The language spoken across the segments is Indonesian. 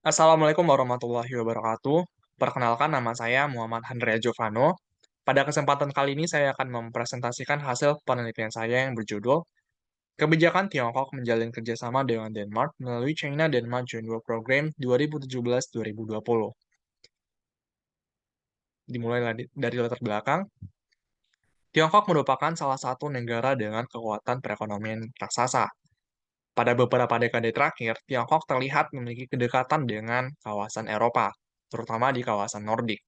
Assalamualaikum warahmatillahi wabarakatuh. Perkenalkan nama saya Muhammad Handrea Jovano. Pada kesempatan kali ini saya akan mempresentasikan hasil penelitian saya yang berjudul Kebijakan Tiongkok Menjalin Kerjasama dengan Denmark melalui China-Denmark Joint Work Program 2017-2020. Dimulai dari latar belakang, Tiongkok merupakan salah satu negara dengan kekuatan perekonomian raksasa. Pada beberapa dekade terakhir, Tiongkok terlihat memiliki kedekatan dengan kawasan Eropa, terutama di kawasan Nordik.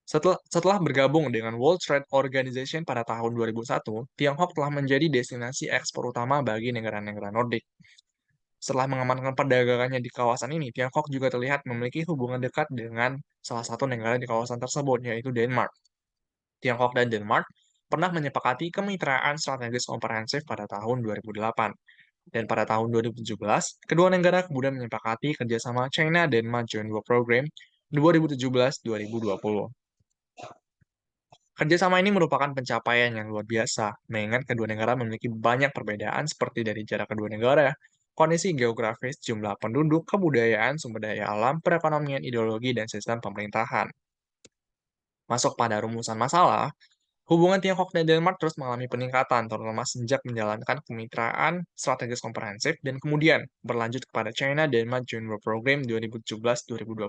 Setelah bergabung dengan World Trade Organization pada tahun 2001, Tiongkok telah menjadi destinasi ekspor utama bagi negara-negara Nordik. Setelah mengamankan perdagangannya di kawasan ini, Tiongkok juga terlihat memiliki hubungan dekat dengan salah satu negara di kawasan tersebut, yaitu Denmark. Tiongkok dan Denmark pernah menyepakati kemitraan strategis komprehensif pada tahun 2008. Dan pada tahun 2017, kedua negara kemudian menyepakati kerjasama China-Denmark Joint Work Program 2017-2020. Kerjasama ini merupakan pencapaian yang luar biasa, mengingat kedua negara memiliki banyak perbedaan seperti dari jarak kedua negara, kondisi geografis, jumlah penduduk, kebudayaan, sumber daya alam, perekonomian, ideologi, dan sistem pemerintahan. Masuk pada rumusan masalah, hubungan Tiongkok dan Denmark terus mengalami peningkatan, terutama sejak menjalankan kemitraan strategis komprehensif dan kemudian berlanjut kepada China-Denmark Joint Work Program 2017-2020.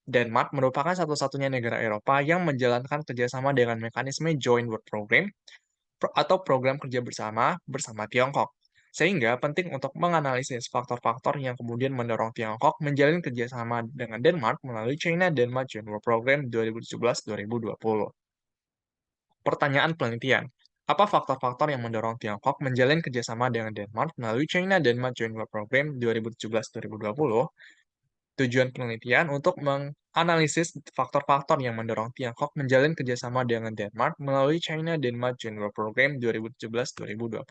Denmark merupakan satu-satunya negara Eropa yang menjalankan kerjasama dengan mekanisme Joint Work Program atau program kerja bersama bersama Tiongkok. Sehingga penting untuk menganalisis faktor-faktor yang kemudian mendorong Tiongkok menjalin kerjasama dengan Denmark melalui China-Denmark Joint Work Program 2017-2020. Pertanyaan penelitian. Apa faktor-faktor yang mendorong Tiongkok menjalin kerjasama dengan Denmark melalui China-Denmark Joint Work Program 2017-2020? Tujuan penelitian untuk menganalisis faktor-faktor yang mendorong Tiongkok menjalin kerjasama dengan Denmark melalui China-Denmark Joint Work Program 2017-2020.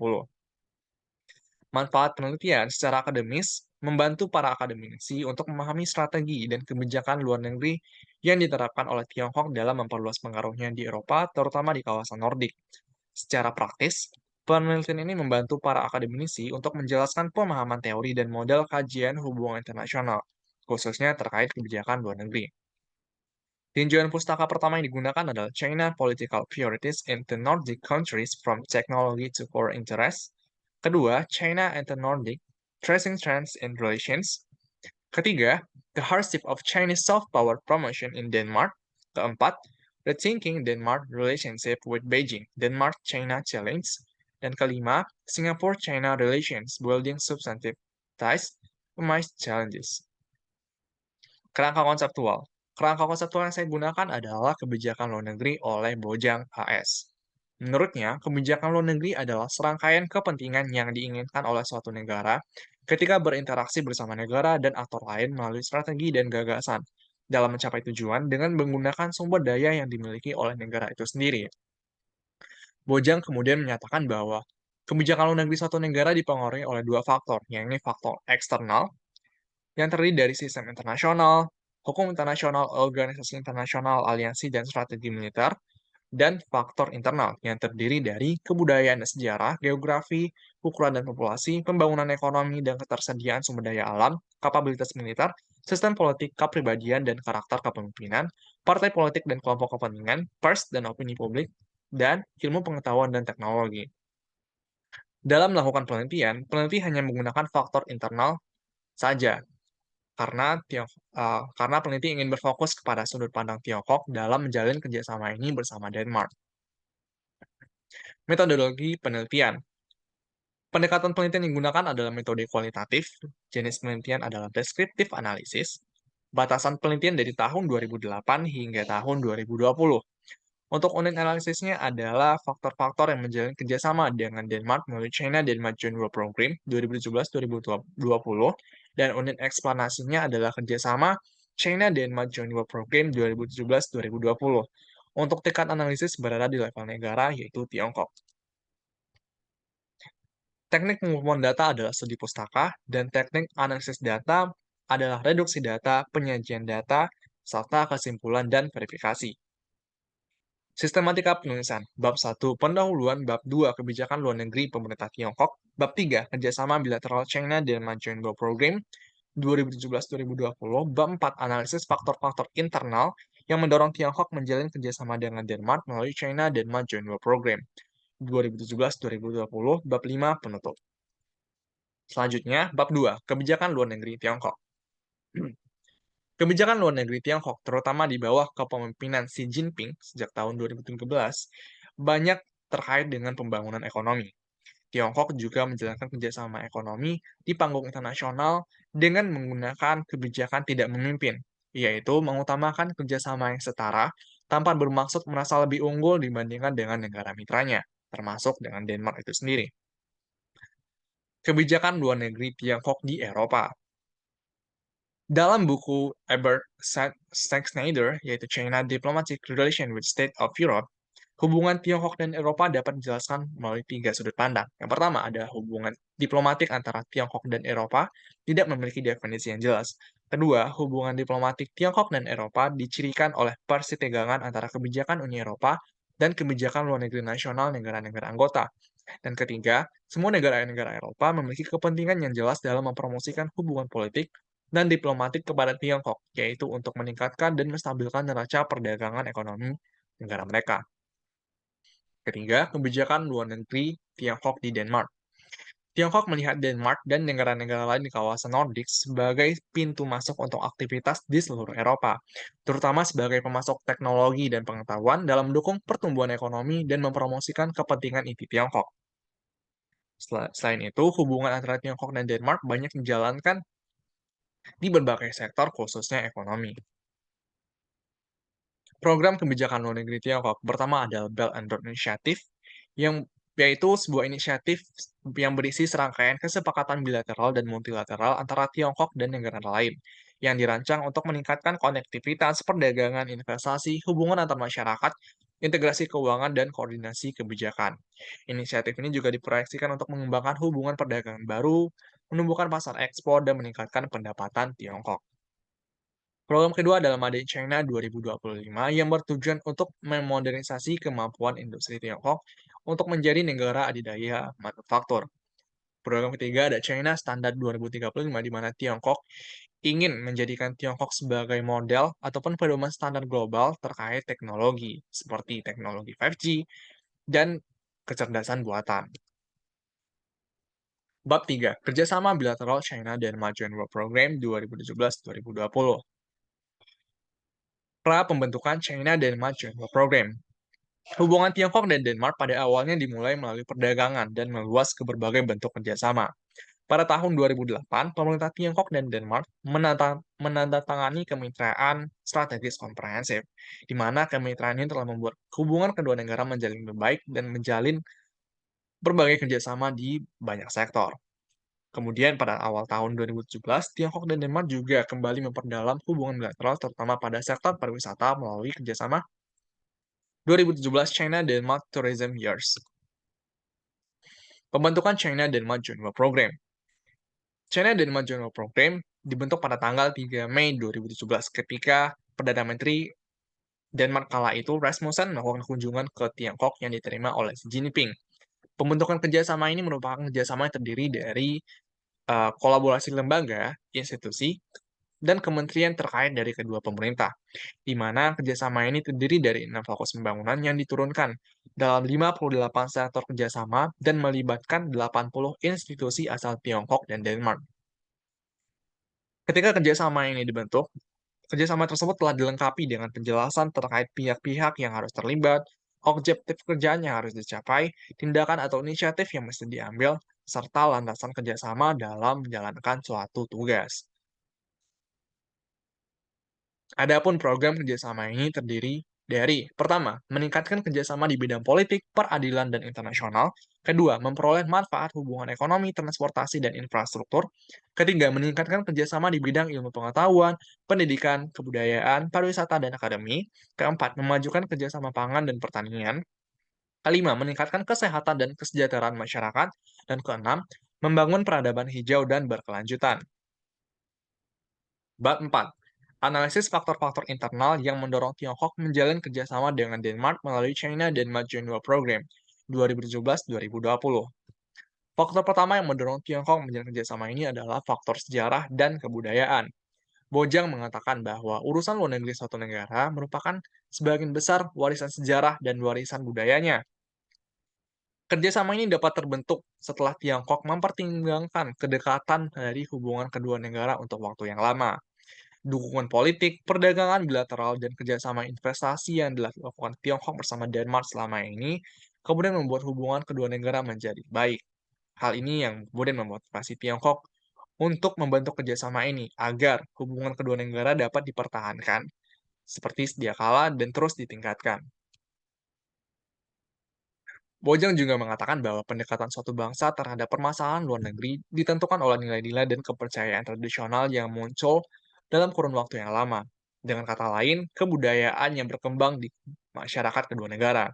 Manfaat penelitian secara akademis membantu para akademisi untuk memahami strategi dan kebijakan luar negeri yang diterapkan oleh Tiongkok dalam memperluas pengaruhnya di Eropa, terutama di kawasan Nordik. Secara praktis, penelitian ini membantu para akademisi untuk menjelaskan pemahaman teori dan model kajian hubungan internasional, khususnya terkait kebijakan luar negeri. Tinjauan pustaka pertama yang digunakan adalah China Political Priorities in the Nordic Countries from Technology to Core Interests. Kedua, China and the Nordic, Tracing Trends in Relations. Ketiga, The Hardship of Chinese Soft Power Promotion in Denmark. Keempat, Rethinking Denmark Relationship with Beijing, Denmark-China Challenge. Dan kelima, Singapore-China Relations Building Substantive Ties, Amidst Challenges. Kerangka konseptual. Kerangka konseptual yang saya gunakan adalah kebijakan luar negeri oleh Bojang AS. Menurutnya, kebijakan luar negeri adalah serangkaian kepentingan yang diinginkan oleh suatu negara ketika berinteraksi bersama negara dan aktor lain melalui strategi dan gagasan dalam mencapai tujuan dengan menggunakan sumber daya yang dimiliki oleh negara itu sendiri. Bojang kemudian menyatakan bahwa kebijakan luar negeri suatu negara dipengaruhi oleh dua faktor, yakni faktor eksternal yang terdiri dari sistem internasional, hukum internasional, organisasi internasional, aliansi, dan strategi militer, dan faktor internal yang terdiri dari kebudayaan dan sejarah, geografi, ukuran dan populasi, pembangunan ekonomi dan ketersediaan sumber daya alam, kapabilitas militer, sistem politik, kepribadian dan karakter kepemimpinan, partai politik dan kelompok kepentingan, pers dan opini publik, dan ilmu pengetahuan dan teknologi. Dalam melakukan penelitian, peneliti hanya menggunakan faktor internal saja karena peneliti ingin berfokus kepada sudut pandang Tiongkok dalam menjalin kerjasama ini bersama Denmark. Metodologi penelitian. Pendekatan penelitian yang digunakan adalah metode kualitatif, jenis penelitian adalah deskriptif analisis, batasan penelitian dari tahun 2008 hingga tahun 2020. Untuk unit analisisnya adalah faktor-faktor yang menjalin kerjasama dengan Denmark melalui China-Denmark Joint Work Program 2017-2020, dan unit eksplanasinya adalah kerjasama China-Denmark Joint Work Program 2017-2020. Untuk tingkat analisis berada di level negara, yaitu Tiongkok. Teknik pengumpulan data adalah studi pustaka, dan teknik analisis data adalah reduksi data, penyajian data, serta kesimpulan dan verifikasi. Sistematika penulisan. Bab 1, pendahuluan. Bab 2, kebijakan luar negeri pemerintah Tiongkok. Bab 3, kerjasama bilateral China Denmark Joint Work Program. 2017-2020, bab 4 analisis faktor-faktor internal yang mendorong Tiongkok menjalin kerjasama dengan Denmark melalui China-Denmark Joint Work Program. 2017-2020, bab 5 penutup. Selanjutnya, bab 2, kebijakan luar negeri Tiongkok. Kebijakan luar negeri Tiongkok, terutama di bawah kepemimpinan Xi Jinping sejak tahun 2013, banyak terkait dengan pembangunan ekonomi. Tiongkok juga menjalankan kerjasama ekonomi di panggung internasional dengan menggunakan kebijakan tidak memimpin, yaitu mengutamakan kerjasama yang setara tanpa bermaksud merasa lebih unggul dibandingkan dengan negara mitranya, termasuk dengan Denmark itu sendiri. Kebijakan luar negeri Tiongkok di Eropa. Dalam buku Ebert Schneider, yaitu China Diplomatic Relation with State of Europe, hubungan Tiongkok dan Eropa dapat dijelaskan melalui 3 sudut pandang. Yang pertama ada hubungan diplomatik antara Tiongkok dan Eropa tidak memiliki definisi yang jelas. Kedua, hubungan diplomatik Tiongkok dan Eropa dicirikan oleh persitegangan antara kebijakan Uni Eropa dan kebijakan luar negeri nasional negara-negara anggota. Dan ketiga, semua negara-negara Eropa memiliki kepentingan yang jelas dalam mempromosikan hubungan politik dan diplomatik kepada Tiongkok, yaitu untuk meningkatkan dan menstabilkan neraca perdagangan ekonomi negara mereka. Ketiga, kebijakan luar negeri Tiongkok di Denmark. Tiongkok melihat Denmark dan negara-negara lain di kawasan Nordik sebagai pintu masuk untuk aktivitas di seluruh Eropa, terutama sebagai pemasok teknologi dan pengetahuan dalam mendukung pertumbuhan ekonomi dan mempromosikan kepentingan inti Tiongkok. Selain itu, hubungan antara Tiongkok dan Denmark banyak dijalankan di berbagai sektor, khususnya ekonomi. Program kebijakan luar negeri Tiongkok pertama adalah Belt and Road Initiative, yaitu sebuah inisiatif yang berisi serangkaian kesepakatan bilateral dan multilateral antara Tiongkok dan negara lain, yang dirancang untuk meningkatkan konektivitas, perdagangan, investasi, hubungan antar masyarakat, integrasi keuangan, dan koordinasi kebijakan. Inisiatif ini juga diproyeksikan untuk mengembangkan hubungan perdagangan baru, menumbuhkan pasar ekspor, dan meningkatkan pendapatan Tiongkok. Program kedua adalah Made in China 2025 yang bertujuan untuk memodernisasi kemampuan industri Tiongkok untuk menjadi negara adidaya manufaktur. Program ketiga ada China Standard 2035 di mana Tiongkok ingin menjadikan Tiongkok sebagai model ataupun pedoman standar global terkait teknologi seperti teknologi 5G dan kecerdasan buatan. Bab 3, Kerjasama Bilateral China dan Joint Work Program 2017-2020. Pra pembentukan China-Denmark Joint Work Program. Hubungan Tiongkok dan Denmark pada awalnya dimulai melalui perdagangan dan meluas ke berbagai bentuk kerjasama. Pada tahun 2008, pemerintah Tiongkok dan Denmark menandatangani kemitraan strategis komprehensif, di mana kemitraan ini telah membuat hubungan kedua negara menjadi lebih baik dan menjalin berbagai kerjasama di banyak sektor. Kemudian pada awal tahun 2017, Tiongkok dan Denmark juga kembali memperdalam hubungan bilateral terutama pada sektor pariwisata melalui kerjasama 2017 China-Denmark Tourism Years. Pembentukan China-Denmark Joint Work Program. China-Denmark Joint Work Program dibentuk pada tanggal 3 Mei 2017 ketika Perdana Menteri Denmark kala itu Rasmussen melakukan kunjungan ke Tiongkok yang diterima oleh Xi Jinping. Pembentukan kerjasama ini merupakan kerjasama yang terdiri dari kolaborasi lembaga, institusi, dan kementerian terkait dari kedua pemerintah, di mana kerjasama ini terdiri dari 6 fokus pembangunan yang diturunkan dalam 58 sektor kerjasama dan melibatkan 80 institusi asal Tiongkok dan Denmark. Ketika kerjasama ini dibentuk, kerjasama tersebut telah dilengkapi dengan penjelasan terkait pihak-pihak yang harus terlibat, objektif kerjaan yang harus dicapai, tindakan atau inisiatif yang mesti diambil, serta landasan kerjasama dalam menjalankan suatu tugas. Adapun program kerjasama ini terdiri dari, pertama, meningkatkan kerjasama di bidang politik, peradilan, dan internasional. Kedua, memperoleh manfaat hubungan ekonomi, transportasi, dan infrastruktur. Ketiga, meningkatkan kerjasama di bidang ilmu pengetahuan, pendidikan, kebudayaan, pariwisata, dan akademi. Keempat, memajukan kerjasama pangan dan pertanian. Kelima, meningkatkan kesehatan dan kesejahteraan masyarakat. Dan keenam, membangun peradaban hijau dan berkelanjutan. Bab 4. Analisis faktor-faktor internal yang mendorong Tiongkok menjalin kerjasama dengan Denmark melalui China-Denmark Joint Work Program 2017-2020. Faktor pertama yang mendorong Tiongkok menjalin kerjasama ini adalah faktor sejarah dan kebudayaan. Bojang mengatakan bahwa urusan luar negeri suatu negara merupakan sebagian besar warisan sejarah dan warisan budayanya. Kerjasama ini dapat terbentuk setelah Tiongkok mempertimbangkan kedekatan dari hubungan kedua negara untuk waktu yang lama. Dukungan politik, perdagangan bilateral, dan kerjasama investasi yang dilakukan Tiongkok bersama Denmark selama ini kemudian membuat hubungan kedua negara menjadi baik. Hal ini yang kemudian memotivasi Tiongkok untuk membentuk kerjasama ini agar hubungan kedua negara dapat dipertahankan seperti sedia kala dan terus ditingkatkan. Bojang juga mengatakan bahwa pendekatan suatu bangsa terhadap permasalahan luar negeri ditentukan oleh nilai-nilai dan kepercayaan tradisional yang muncul dalam kurun waktu yang lama. Dengan kata lain, kebudayaan yang berkembang di masyarakat kedua negara.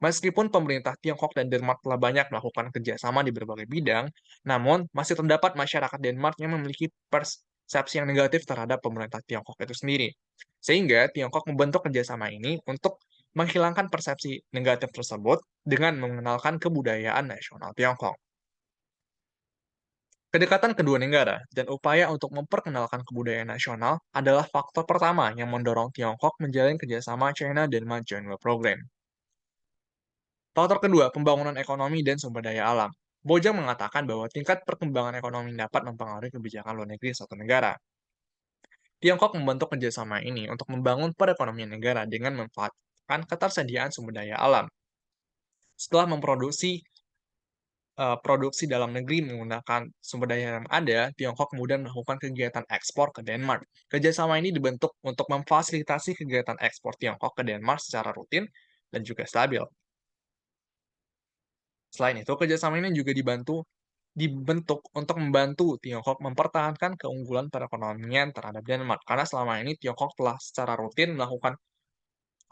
Meskipun pemerintah Tiongkok dan Denmark telah banyak melakukan kerjasama di berbagai bidang, namun masih terdapat masyarakat Denmark yang memiliki persepsi yang negatif terhadap pemerintah Tiongkok itu sendiri. Sehingga Tiongkok membentuk kerjasama ini untuk menghilangkan persepsi negatif tersebut dengan mengenalkan kebudayaan nasional Tiongkok. Kedekatan kedua negara dan upaya untuk memperkenalkan kebudayaan nasional adalah faktor pertama yang mendorong Tiongkok menjalin kerjasama China-Denmark Joint Work Program. Faktor kedua, pembangunan ekonomi dan sumber daya alam. Bojang mengatakan bahwa tingkat perkembangan ekonomi dapat mempengaruhi kebijakan luar negeri suatu negara. Tiongkok membentuk kerjasama ini untuk membangun perekonomian negara dengan memanfaatkan ketersediaan sumber daya alam. Setelah produksi dalam negeri menggunakan sumber daya yang ada, Tiongkok kemudian melakukan kegiatan ekspor ke Denmark. Kerjasama ini dibentuk untuk memfasilitasi kegiatan ekspor Tiongkok ke Denmark secara rutin dan juga stabil. Selain itu, kerjasama ini juga dibentuk untuk membantu Tiongkok mempertahankan keunggulan perekonomian terhadap Denmark, karena selama ini Tiongkok telah secara rutin melakukan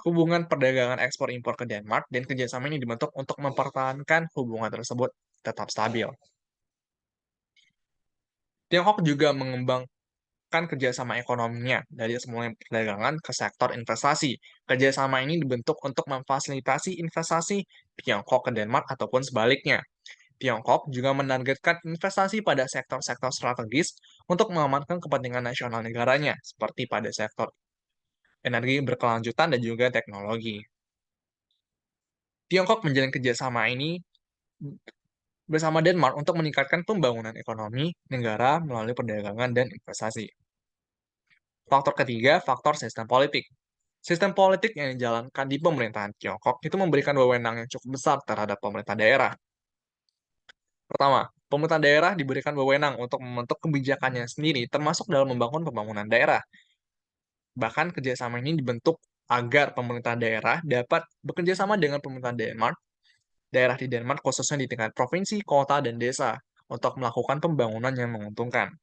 hubungan perdagangan ekspor-impor ke Denmark, dan kerjasama ini dibentuk untuk mempertahankan hubungan tersebut tetap stabil. Tiongkok juga mengembangkan kerjasama ekonominya dari semula perdagangan ke sektor investasi. Kerjasama ini dibentuk untuk memfasilitasi investasi Tiongkok ke Denmark ataupun sebaliknya. Tiongkok juga menargetkan investasi pada sektor-sektor strategis untuk mengamankan kepentingan nasional negaranya, seperti pada sektor energi berkelanjutan dan juga teknologi. Tiongkok menjalin kerjasama ini bersama Denmark untuk meningkatkan pembangunan ekonomi negara melalui perdagangan dan investasi. Faktor ketiga, faktor sistem politik. Sistem politik yang dijalankan di pemerintahan Tiongkok itu memberikan wewenang yang cukup besar terhadap pemerintah daerah. Pertama, pemerintah daerah diberikan wewenang untuk membentuk kebijakannya sendiri, termasuk dalam membangun pembangunan daerah. Bahkan kerjasama ini dibentuk agar pemerintah daerah dapat bekerja sama dengan pemerintah Denmark, daerah di Denmark khususnya di tingkat provinsi, kota, dan desa, untuk melakukan pembangunan yang menguntungkan.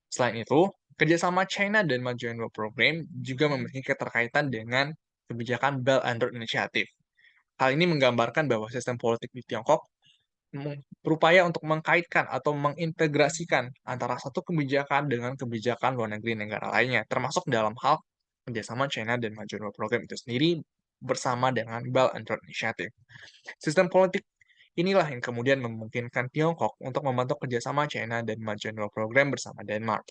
Selain itu, kerjasama China dan Joint Work Program juga memiliki keterkaitan dengan kebijakan Belt and Road Initiative. Hal ini menggambarkan bahwa sistem politik di Tiongkok berupaya untuk mengkaitkan atau mengintegrasikan antara satu kebijakan dengan kebijakan luar negeri negara lainnya, termasuk dalam hal kerjasama China dan Joint Work Program itu sendiri bersama dengan Belt and Road Initiative. Sistem politik inilah yang kemudian memungkinkan Tiongkok untuk membentuk kerjasama China dan Joint Work Program bersama Denmark.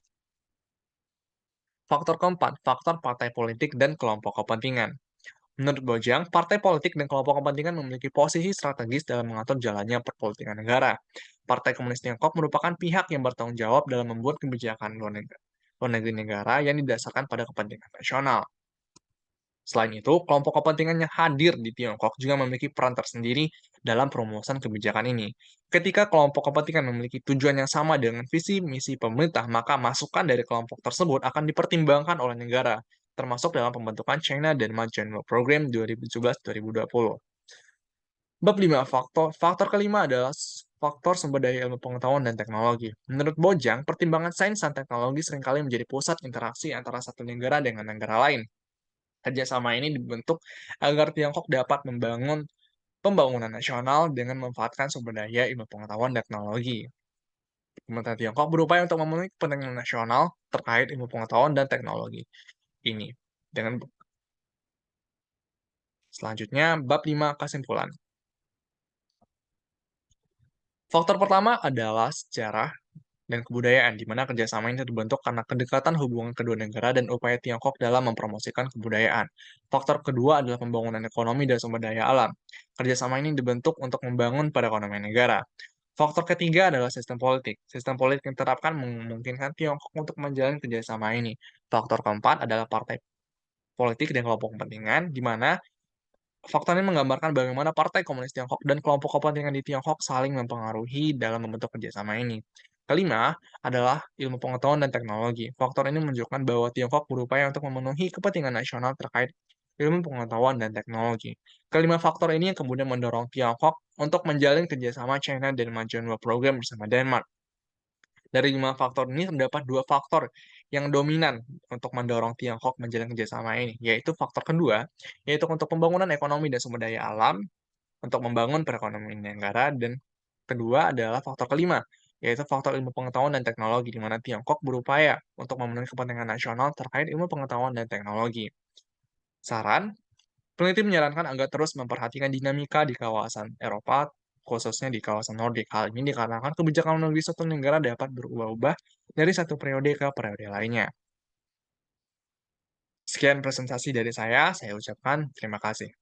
Faktor keempat, faktor partai politik dan kelompok kepentingan. Menurut Bojang, partai politik dan kelompok kepentingan memiliki posisi strategis dalam mengatur jalannya perpolitikan negara. Partai Komunis Tiongkok merupakan pihak yang bertanggung jawab dalam membuat kebijakan luar negeri negara yang didasarkan pada kepentingan nasional. Selain itu, kelompok kepentingan yang hadir di Tiongkok juga memiliki peran tersendiri dalam perumusan kebijakan ini. Ketika kelompok kepentingan memiliki tujuan yang sama dengan visi misi pemerintah, maka masukan dari kelompok tersebut akan dipertimbangkan oleh negara, termasuk dalam pembentukan China Denmark Joint Work Program 2017-2020. Bab 5, faktor kelima adalah faktor sumber daya ilmu pengetahuan dan teknologi. Menurut Bojang, pertimbangan sains dan teknologi seringkali menjadi pusat interaksi antara satu negara dengan negara lain. Kerjasama ini dibentuk agar Tiongkok dapat membangun pembangunan nasional dengan memanfaatkan sumber daya ilmu pengetahuan dan teknologi. Pemerintah Tiongkok berupaya untuk memenuhi kepentingan nasional terkait ilmu pengetahuan dan teknologi ini. Dengan selanjutnya, bab 5 kesimpulan. Faktor pertama adalah sejarah dan kebudayaan, di mana kerjasama ini terbentuk karena kedekatan hubungan kedua negara dan upaya Tiongkok dalam mempromosikan kebudayaan. Faktor kedua adalah pembangunan ekonomi dan sumber daya alam. Kerjasama ini dibentuk untuk membangun perekonomian negara. Faktor ketiga adalah sistem politik. Sistem politik yang diterapkan memungkinkan Tiongkok untuk menjalin kerjasama ini. Faktor keempat adalah partai politik dan kelompok kepentingan, di mana faktor ini menggambarkan bagaimana Partai Komunis Tiongkok dan kelompok kepentingan di Tiongkok saling mempengaruhi dalam membentuk kerjasama ini. Kelima adalah ilmu pengetahuan dan teknologi. Faktor ini menunjukkan bahwa Tiongkok berupaya untuk memenuhi kepentingan nasional terkait ilmu pengetahuan dan teknologi. Kelima faktor ini yang kemudian mendorong Tiongkok untuk menjalin kerjasama China dan Manchua program bersama Denmark. Dari 5 faktor ini terdapat 2 faktor yang dominan untuk mendorong Tiongkok menjalin kerjasama ini, yaitu faktor kedua, yaitu untuk pembangunan ekonomi dan sumber daya alam, untuk membangun perekonomian negara, dan kedua adalah faktor kelima, yaitu faktor ilmu pengetahuan dan teknologi, di mana Tiongkok berupaya untuk memenuhi kepentingan nasional terkait ilmu pengetahuan dan teknologi. Saran, peneliti menyarankan agar terus memperhatikan dinamika di kawasan Eropa, khususnya di kawasan Nordik. Hal ini dikarenakan kebijakan luar negeri suatu negara dapat berubah-ubah dari satu periode ke periode lainnya. Sekian presentasi dari saya ucapkan terima kasih.